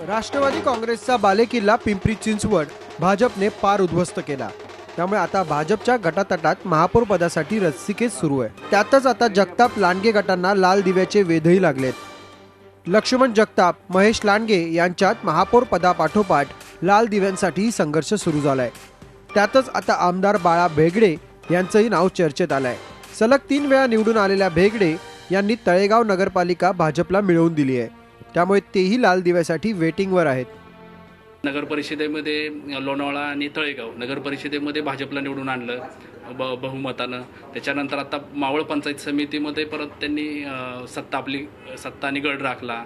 राष्ट्रवादी काँग्रेसचा बालेकिल्ला पिंपरी चिंचवड भाजपने पार उद्ध्वस्त केला। त्यामुळे आता भाजपच्या गटातटात महापौर पदासाठी रस्सीखेच सुरू आहे। त्यातच आता जगताप लांडगे गटांना लाल दिव्याचे वेधही लागलेत। लक्ष्मण जगताप, महेश लांडगे यांच्यात महापौर पदापाठोपाठ लाल दिव्यांसाठी संघर्ष सुरू झालाय। त्यातच आता आमदार बाळा भेगडे यांचंही नाव चर्चेत आलंय। सलग 3 वेळा निवडून आलेल्या भेगडे यांनी तळेगाव नगरपालिका भाजपला मिळवून दिली आहे। त्यामुळे तेही लाल दिव्यासाठी वेटिंगवर आहेत। नगर परिषदेमध्ये लोणावळा आणि तळेगाव नगर परिषदेमध्ये भाजपला निवडून आणलं बहुमतानं। त्याच्यानंतर आता मावळ पंचायत समितीमध्ये परत त्यांनी सत्ता आणि गड राखला।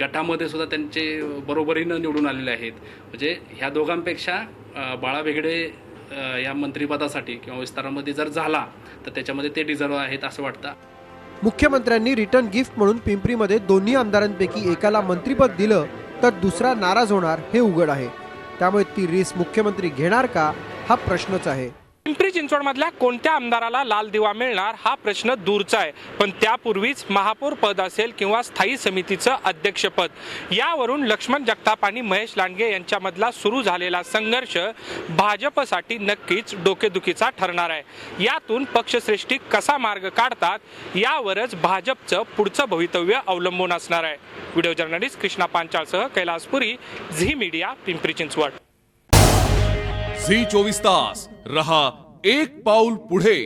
गटामध्ये सुद्धा त्यांचे बरोबरीनं निवडून आलेले आहेत। म्हणजे ह्या दोघांपेक्षा बाळा भेगडे या मंत्रिपदासाठी किंवा विस्तारामध्ये जर झाला तर त्याच्यामध्ये ते डिझर्व आहेत असं वाटतं। मुख्यमंत्र्यांनी रिटर्न गिफ्ट म्हणून पिंपरीमध्ये दोन्ही आमदारांपैकी एकाला मंत्रिपद दिलं तर दुसरा नाराज होणार हे उघड आहे। त्यामुळे ती रिस्क मुख्यमंत्री घेणार का हा प्रश्नच आहे। पिंपरी चिंचवडमधल्या कोणत्या आमदाराला लाल दिवा मिळणार हा प्रश्न दूरचा आहे, पण त्यापूर्वीच महापौर पद असेल किंवा स्थायी समितीचं अध्यक्षपद, यावरून लक्ष्मण जगताप आणि महेश लांडगे यांच्यामधला सुरू झालेला संघर्ष भाजपसाठी नक्कीच डोकेदुखीचा ठरणार आहे। यातून पक्षश्रेष्ठी कसा मार्ग काढतात यावरच भाजपचं पुढचं भवितव्य अवलंबून असणार आहे। व्हिडिओ जर्नलिस्ट कृष्णा पांचाळसह Kailaspuri, Zee media, Pimpri Chinchwad. Zee 24 तास रहा एक पाऊल पुढे।